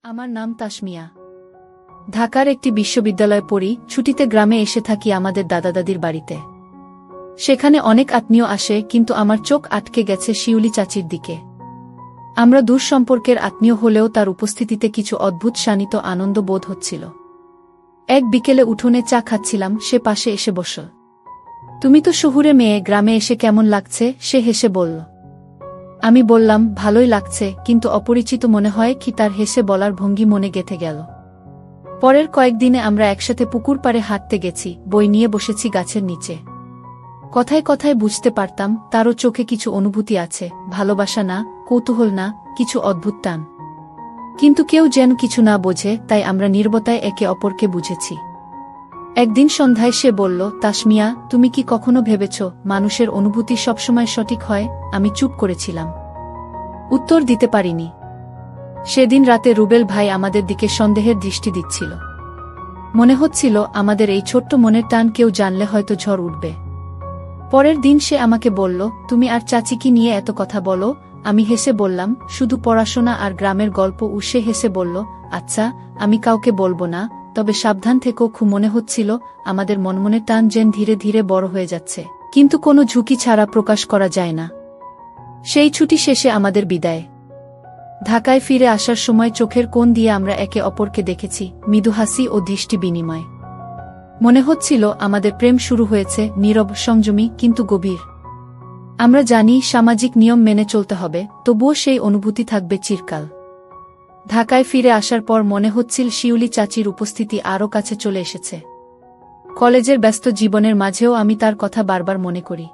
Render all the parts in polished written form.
আমার নাম তাসমিয়া। ঢাকার একটি বিশ্ববিদ্যালয়ে পড়ি, ছুটিতে গ্রামে এসে থাকি আমাদের দাদা-দাদির বাড়িতে। সেখানে অনেক আত্মীয় আসে, কিন্তু আমার চোখ আটকে গেছে শিউলি চাচির দিকে। আমরা দূর সম্পর্কের আত্মীয় হলেও তার উপস্থিতিতে কিছু অদ্ভুত শানিত আনন্দ বোধ হচ্ছিল। এক বিকেলে উঠোনে চা খাচ্ছিলাম, সে পাশে এসে বসল। তুমি তো শহুরে মেয়ে, গ্রামে এসে কেমন লাগছে? সে হেসে বলল। আমি বললাম, ভালোই লাগছে, কিন্তু অপরিচিত মনে হয় কি? তার হেসে বলার ভঙ্গি মনে গেঁথে গেল। পরের কয়েকদিনে আমরা একসাথে পুকুর পাড়ে হাঁটতে গেছি, বই নিয়ে বসেছি গাছের নিচে। কথায় কথায় বুঝতে পারতাম তারও চোখে কিছু অনুভূতি আছে, ভালোবাসা না, কৌতূহল না, কিছু অদ্ভুত টান। কিন্তু কেউ যেন কিছু না বোঝে, তাই আমরা নীরবতায় একে অপরকে বুঝেছি। একদিন সন্ধ্যায় সে বলল, তাসমিয়া, তুমি কি কখনো ভেবেছ মানুষের অনুভূতি সবসময় সঠিক হয়? আমি চুপ করেছিলাম, উত্তর দিতে পারিনি। সেদিন রাতে রুবেল ভাই আমাদের দিকে সন্দেহের দৃষ্টি দিচ্ছিল। মনে হচ্ছিল আমাদের এই ছোট্ট মনের টান কেউ জানলে হয়তো ঝড় উঠবে। পরের দিন সে আমাকে বলল, তুমি আর চাচি কি নিয়ে এত কথা বলো? আমি হেসে বললাম, শুধু পড়াশোনা আর গ্রামের গল্প। সে হেসে বলল, আচ্ছা, আমি কাউকে বলবো না, তবে সাবধান থেকো। খুব মনে হচ্ছিল আমাদের মনমনের টান যেন ধীরে ধীরে বড় হয়ে যাচ্ছে, কিন্তু কোনো ঝুঁকি ছাড়া প্রকাশ করা যায় না। সেই ছুটি শেষে আমাদের বিদায়। ঢাকায় ফিরে আসার সময় চোখের কোণ দিয়ে আমরা একে অপরকে দেখেছি, মৃদু হাসি ও দৃষ্টি বিনিময়। মনে হচ্ছিল আমাদের প্রেম শুরু হয়েছে, নীরব, সংযমী, কিন্তু গভীর। আমরা জানি সামাজিক নিয়ম মেনে চলতে হবে, তবুও সেই অনুভূতি থাকবে চিরকাল। ঢাকায় ফিরে আসার পর মনে হচ্ছিল শিউলি চাচির উপস্থিতি আরও কাছে চলে এসেছে। কলেজের ব্যস্ত জীবনের মাঝেও আমি তার কথা বারবার মনে করি।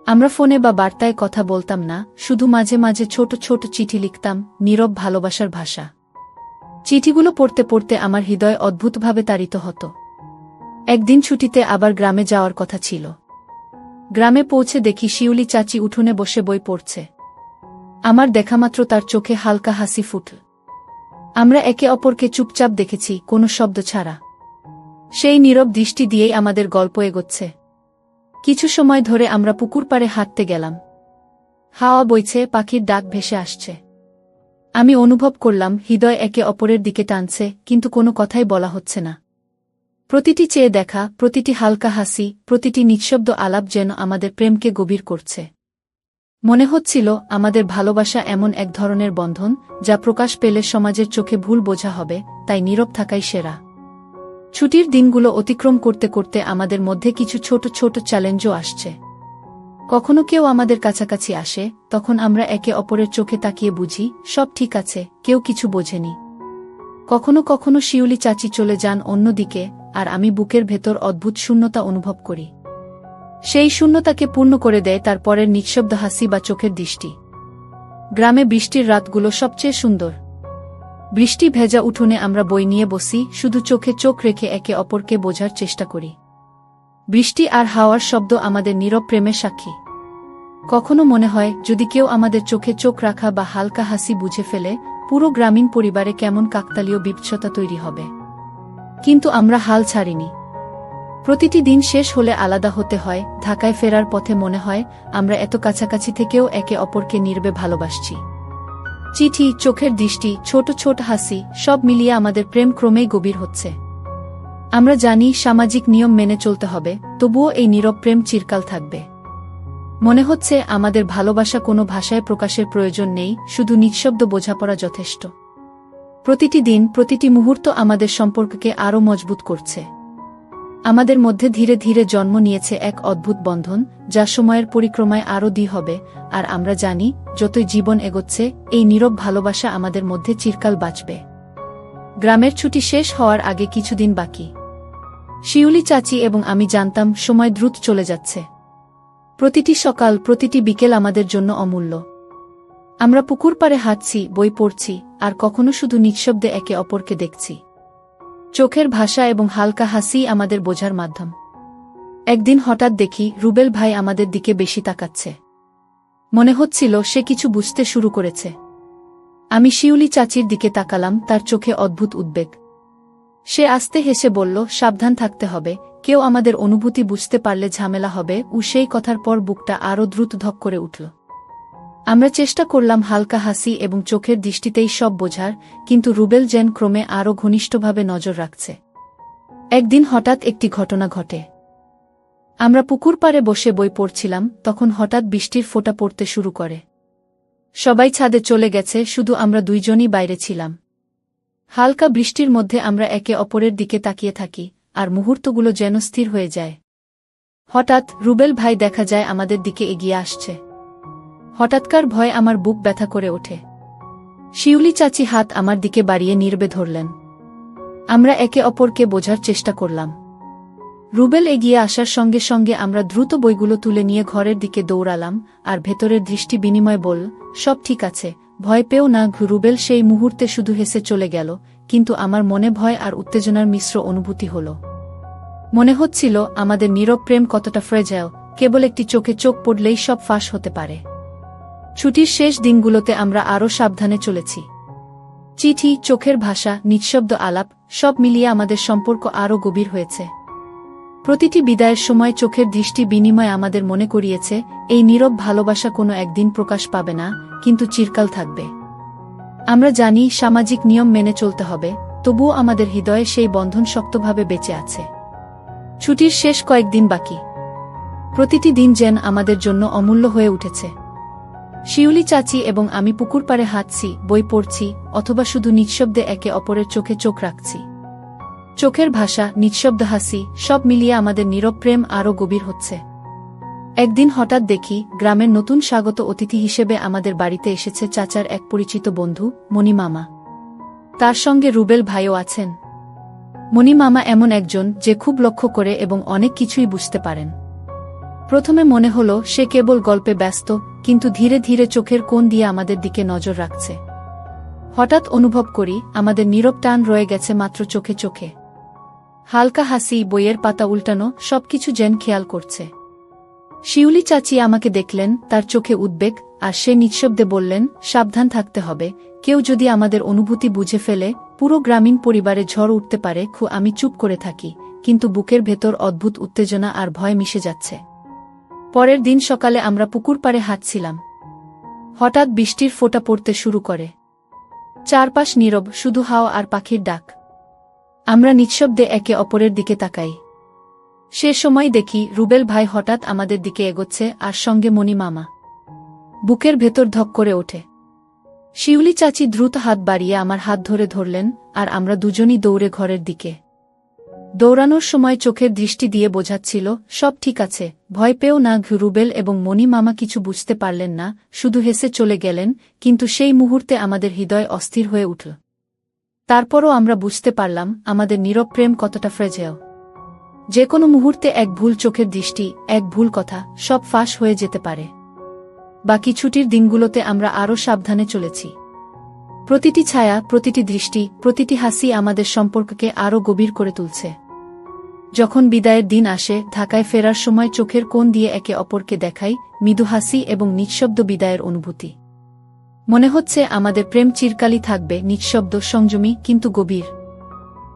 আমরা ফোনে বা বার্তায় কথা বলতাম না, শুধু মাঝে মাঝে ছোট ছোট চিঠি লিখতাম, নীরব ভালোবাসার ভাষা। চিঠিগুলো পড়তে পড়তে আমার হৃদয় অদ্ভুতভাবে তাড়িত হতো। একদিন ছুটিতে আবার গ্রামে যাওয়ার কথা ছিল। গ্রামে পৌঁছে দেখি শিউলি চাচি উঠোনে বসে বই পড়ছে। আমার দেখামাত্র তার চোখে হালকা হাসি ফুটল। আমরা একে অপরকে চুপচাপ দেখেছি, কোনো শব্দ ছাড়া। সেই নীরব দৃষ্টি দিয়েই আমাদের গল্প এগোচ্ছে। কিছু সময় ধরে আমরা পুকুর পাড়ে হাঁটতে গেলাম। হাওয়া বইছে, পাখির ডাক ভেসে আসছে। আমি অনুভব করলাম হৃদয় একে অপরের দিকে টানছে, কিন্তু কোনো কথাই বলা হচ্ছে না। প্রতিটি চেয়ে দেখা, প্রতিটি হালকা হাসি, প্রতিটি নিঃশব্দ আলাপ যেন আমাদের প্রেমকে গভীর করছে। মনে হচ্ছিল আমাদের ভালোবাসা এমন এক ধরনের বন্ধন, যা প্রকাশ পেলে সমাজের চোখে ভুল বোঝা হবে, তাই নীরব থাকাই সেরা। ছুটির দিনগুলো অতিক্রম করতে করতে আমাদের মধ্যে কিছু ছোট ছোট চ্যালেঞ্জও আসছে। কখনো কেউ আমাদের কাছাকাছি আসে, তখন আমরা একে অপরের চোখে তাকিয়ে বুঝি সব ঠিক আছে, কেউ কিছু বোঝেনি। কখনো কখনো শিউলি চাচি চলে যান অন্যদিকে, আর আমি বুকের ভেতর অদ্ভুত শূন্যতা অনুভব করি। সেই শূন্যতাকে পূর্ণ করে দেয় তার পরের নিঃশব্দ হাসি বা চোখের দৃষ্টি। গ্রামে বৃষ্টির রাতগুলো সবচেয়ে সুন্দর। বৃষ্টি ভেজা উঠোনে আমরা বই নিয়ে বসি, শুধু চোখে চোখ রেখে একে অপরকে বোঝার চেষ্টা করি। বৃষ্টি আর হাওয়ার শব্দ আমাদের নীরব প্রেমের সাক্ষী। কখনো মনে হয় যদি কেউ আমাদের চোখে চোখ রাখা বা হালকা হাসি বুঝে ফেলে, পুরো গ্রামীণ পরিবারে কেমন কাকতালীয় বিভৎসতা তৈরি হবে। কিন্তু আমরা হাল ছাড়িনি। প্রতিটি দিন শেষ হলে আলাদা হতে হয়। ঢাকায় ফেরার পথে মনে হয় আমরা এত কাছাকাছি থেকেও একে অপরকে নীরবে ভালোবাসছি। চিঠি, চোখের দৃষ্টি, ছোট ছোট হাসি, সব মিলিয়ে আমাদের প্রেম ক্রমেই গভীর হচ্ছে। আমরা জানি সামাজিক নিয়ম মেনে চলতে হবে, তবুও এই নীরব প্রেম চিরকাল থাকবে। মনে হচ্ছে আমাদের ভালোবাসা কোনো ভাষায় প্রকাশের প্রয়োজন নেই, শুধু নিঃশব্দ বোঝাপড়া যথেষ্ট। প্রতিটি দিন, প্রতিটি মুহূর্ত আমাদের সম্পর্ককে আরও মজবুত করছে। আমাদের মধ্যে ধীরে ধীরে জন্ম নিয়েছে এক অদ্ভুত বন্ধন, যা সময়ের পরিক্রমায় আরও দৃঢ় হবে। আর আমরা জানি যতই জীবন এগোচ্ছে, এই নীরব ভালোবাসা আমাদের মধ্যে চিরকাল বাঁচবে। গ্রামের ছুটি শেষ হওয়ার আগে কিছুদিন বাকি। শিউলি চাচি এবং আমি জানতাম সময় দ্রুত চলে যাচ্ছে। প্রতিটি সকাল, প্রতিটি বিকেল আমাদের জন্য অমূল্য। আমরা পুকুর পাড়ে হাঁটছি, বই পড়ছি, আর কখনো শুধু নিঃশব্দে একে অপরকে দেখছি। চোখের ভাষা এবং হালকা হাসি আমাদের বোঝার মাধ্যম। একদিন হঠাৎ দেখি রুবেল ভাই আমাদের দিকে বেশি তাকাচ্ছে। মনে হচ্ছিল সে কিছু বুঝতে শুরু করেছে। আমি শিউলি চাচির দিকে তাকালাম, তার চোখে অদ্ভুত উদ্বেগ। সে আস্তে হেসে বলল, সাবধান থাকতে হবে, কেউ আমাদের অনুভূতি বুঝতে পারলে ঝামেলা হবে। সেই কথার পর বুকটা আরও দ্রুত ধক করে উঠল। আমরা চেষ্টা করলাম হালকা হাসি এবং চোখের দৃষ্টিতেই সব বোঝার, কিন্তু রুবেল যেন ক্রমে আরও ঘনিষ্ঠভাবে নজর রাখছে। একদিন হঠাৎ একটি ঘটনা ঘটে। আমরা পুকুর পাড়ে বসে বই পড়ছিলাম, তখন হঠাৎ বৃষ্টির ফোঁটা পড়তে শুরু করে। সবাই ছাদে চলে গেছে, শুধু আমরা দুইজনই বাইরে ছিলাম। হালকা বৃষ্টির মধ্যে আমরা একে অপরের দিকে তাকিয়ে থাকি, আর মুহূর্তগুলো যেন স্থির হয়ে যায়। হঠাৎ রুবেল ভাই দেখা যায় আমাদের দিকে এগিয়ে আসছে। হঠাৎকার ভয়ে আমার বুক ব্যথা করে ওঠে। শিউলি চাচি হাত আমার দিকে বাড়িয়ে নীরবে ধরলেন। আমরা একে অপরকে বোঝার চেষ্টা করলাম। রুবেল এগিয়ে আসার সঙ্গে সঙ্গে আমরা দ্রুত বইগুলো তুলে নিয়ে ঘরের দিকে দৌড়ালাম, আর ভেতরের দৃষ্টি বিনিময় বলল, সব ঠিক আছে, ভয় পেও না। রুবেল সেই মুহূর্তে শুধু হেসে চলে গেল, কিন্তু আমার মনে ভয় আর উত্তেজনার মিশ্র অনুভূতি হল। মনে হচ্ছিল আমাদের নীরব প্রেম কতটা ফ্রেজাইল, কেবল একটি চোখে চোখ পড়লেই সব ফাঁস হতে পারে। ছুটির শেষ দিনগুলোতে আমরা আরও সাবধানে চলেছি। চিঠি, চোখের ভাষা, নিঃশব্দ আলাপ, সব মিলিয়ে আমাদের সম্পর্ক আরও গভীর হয়েছে। প্রতিটি বিদায়ের সময় চোখের দৃষ্টি বিনিময় আমাদের মনে করিয়েছে, এই নীরব ভালোবাসা কোনো একদিন প্রকাশ পাবে না, কিন্তু চিরকাল থাকবে। আমরা জানি সামাজিক নিয়ম মেনে চলতে হবে, তবুও আমাদের হৃদয়ে সেই বন্ধন শক্তভাবে বেঁচে আছে। ছুটির শেষ কয়েকদিন বাকি। প্রতিটি দিন যেন আমাদের জন্য অমূল্য হয়ে উঠেছে। শিউলি চাচি এবং আমি পুকুর পাড়ে হাঁটছি, বই পড়ছি, অথবা শুধু নিঃশব্দে একে অপরের চোখে চোখ রাখছি। চোখের ভাষা, নিঃশব্দ হাসি, সব মিলিয়ে আমাদের নীরব প্রেম আরও গভীর হচ্ছে। একদিন হঠাৎ দেখি গ্রামের নতুন স্বাগত অতিথি হিসেবে আমাদের বাড়িতে এসেছে চাচার এক পরিচিত বন্ধু, মণি মামা। তার সঙ্গে রুবেল ভাইও আছেন। মণি মামা এমন একজন যে খুব লক্ষ্য করে এবং অনেক কিছুই বুঝতে পারেন। প্রথমে মনে হলো সে কেবল গল্পে ব্যস্ত, কিন্তু ধীরে ধীরে চোখের কোণ দিয়ে আমাদের দিকে নজর রাখছে। হঠাৎ অনুভব করি আমাদের নীরব টান রয়ে গেছে মাত্র চোখে চোখে। হালকা হাসি, বইয়ের পাতা উল্টানো, সবকিছু যেন খেয়াল করছে। শিউলি চাচি আমাকে দেখলেন, তার চোখে উদ্বেগ, আর সে নিঃশব্দে বললেন, সাবধান থাকতে হবে, কেউ যদি আমাদের অনুভূতি বুঝে ফেলে, পুরো গ্রামীণ পরিবারে ঝড় উঠতে পারে। আমি চুপ করে থাকি, কিন্তু বুকের ভেতর অদ্ভুত উত্তেজনা আর ভয় মিশে যাচ্ছে। পরের দিন সকালে আমরা পুকুর পাড়ে হাঁটছিলাম। হঠাৎ বৃষ্টির ফোঁটা পড়তে শুরু করে। চারপাশ নীরব, শুধু হাওয়া আর পাখির ডাক। আমরা নিঃশব্দে একে অপরের দিকে তাকাই। সে সময় দেখি রুবেল ভাই হঠাৎ আমাদের দিকে এগোচ্ছে, আর সঙ্গে মণি মামা। বুকের ভেতর ধক করে ওঠে। শিউলি চাচি দ্রুত হাত বাড়িয়ে আমার হাত ধরে ধরলেন, আর আমরা দুজনই দৌড়ে ঘরের দিকে। দৌড়ানোর সময় চোখের দৃষ্টি দিয়ে বোঝাচ্ছিল, সব ঠিক আছে, ভয় পেও না। রুবেল এবং মণি মামা কিছু বুঝতে পারলেন না, শুধু হেসে চলে গেলেন, কিন্তু সেই মুহূর্তে আমাদের হৃদয় অস্থির হয়ে উঠল। তারপরও আমরা বুঝতে পারলাম আমাদের নীরব প্রেম কতটা ফ্রেজাইল। যে কোনো মুহূর্তে এক ভুল চোখের দৃষ্টি, এক ভুল কথা, সব ফাঁস হয়ে যেতে পারে। বাকি ছুটির দিনগুলোতে আমরা আরও সাবধানে চলেছি। প্রতিটি ছায়া, প্রতিটি দৃষ্টি, প্রতিটি হাসি আমাদের সম্পর্ককে আরও গভীর করে তুলছে। যখন বিদায়ের দিন আসে, ঢাকায় ফেরার সময় চোখের কোণ দিয়ে একে অপরকে দেখাই, মৃদু হাসি এবং নিঃশব্দ বিদায়ের অনুভূতি। মনে হচ্ছে আমাদের প্রেম চিরকালই থাকবে, নিঃশব্দ, সংযমী, কিন্তু গভীর।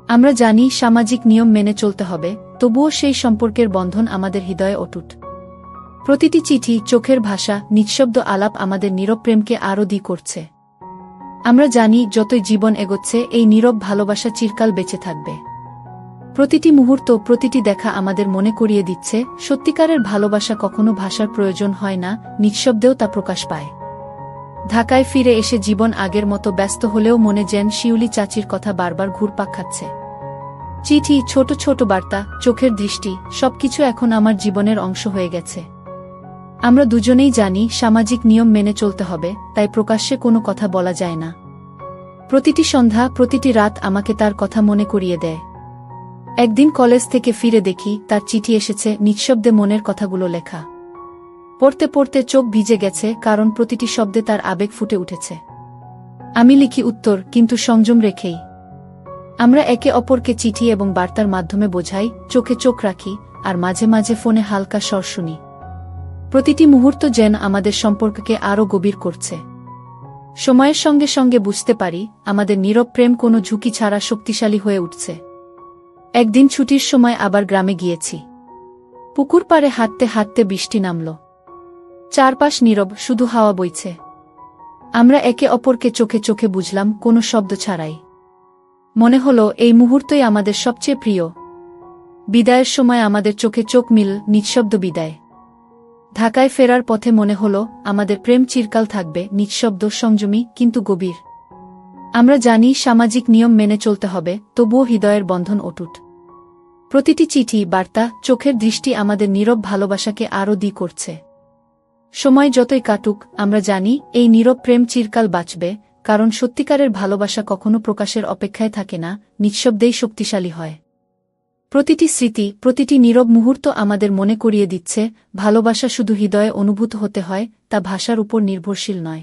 আমরা জানি সামাজিক নিয়ম মেনে চলতে হবে, তবুও সেই সম্পর্কের বন্ধন আমাদের হৃদয়ে অটুট। প্রতিটি চিঠি, চোখের ভাষা, নিঃশব্দ আলাপ আমাদের নীরব প্রেমকে আরও দ্বিগুণ করছে। আমরা জানি যতই জীবন এগোচ্ছে, এই নীরব ভালোবাসা চিরকাল বেঁচে থাকবে। প্রতিটি মুহূর্ত, প্রতিটি দেখা আমাদের মনে করিয়ে দিচ্ছে, সত্যিকারের ভালোবাসা কখনো ভাষার প্রয়োজন হয় না, নিঃশব্দেও তা প্রকাশ পায়। ঢাকায় ফিরে এসে জীবন আগের মতো ব্যস্ত হলেও মনে যেন শিউলি চাচির কথা বারবার ঘুরপাক খাচ্ছে। চিঠি, ছোট ছোট বার্তা, চোখের দৃষ্টি, সবকিছু এখন আমার জীবনের অংশ হয়ে গেছে। আমরা দুজনেই জানি সামাজিক নিয়ম মেনে চলতে হবে, তাই প্রকাশ্যে কোনো কথা বলা যায় না। প্রতিটি সন্ধ্যা, প্রতিটি রাত আমাকে তার কথা মনে করিয়ে দেয়। একদিন কলেজ থেকে ফিরে দেখি তার চিঠি এসেছে, নিঃশব্দে মনের কথাগুলো লেখা। পড়তে পড়তে চোখ ভিজে গেছে, কারণ প্রতিটি শব্দে তার আবেগ ফুটে উঠেছে। আমি লিখি উত্তর, কিন্তু সংযম রেখেই। আমরা একে অপরকে চিঠি এবং বার্তার মাধ্যমে বোঝাই, চোখে চোখ রাখি, আর মাঝে মাঝে ফোনে হালকা স্বর শুনি। প্রতিটি মুহূর্ত যেন আমাদের সম্পর্ককে আরও গভীর করছে। সময়ের সঙ্গে সঙ্গে বুঝতে পারি আমাদের নীরব প্রেম কোনো ঝুঁকি ছাড়া শক্তিশালী হয়ে উঠছে। একদিন ছুটির সময় আবার গ্রামে গিয়েছি। পুকুর পাড়ে হাঁটতে হাঁটতে বৃষ্টি নামল। চারপাশ নীরব, শুধু হাওয়া বইছে। আমরা একে অপরকে চোখে চোখে বুঝলাম, কোনো শব্দ ছাড়াই। মনে হলো এই মুহূর্তই আমাদের সবচেয়ে প্রিয়। বিদায়ের সময় আমাদের চোখে চোখ মিল, নিঃশব্দ বিদায়। ঢাকায় ফেরার পথে মনে হলো আমাদের প্রেম চিরকাল থাকবে, নিঃশব্দ, সংযমী কিন্তু গভীর। আমরা জানি সামাজিক নিয়ম মেনে চলতে হবে, তবুও হৃদয়ের বন্ধন অটুট। প্রতিটি চিঠি, বার্তা, চোখের দৃষ্টি আমাদের নীরব ভালোবাসাকে আরও করছে। সময় যতই কাটুক, আমরা জানি এই নীরব প্রেম চিরকাল বাঁচবে, কারণ সত্যিকারের ভালোবাসা কখনো প্রকাশের অপেক্ষায় থাকে না, নিঃশব্দেই শক্তিশালী হয়। প্রতিটি স্মৃতি, প্রতিটি নীরব মুহূর্ত আমাদের মনে করিয়ে দিচ্ছে, ভালোবাসা শুধু হৃদয়ে অনুভূত হতে হয়, তা ভাষার উপর নির্ভরশীল নয়।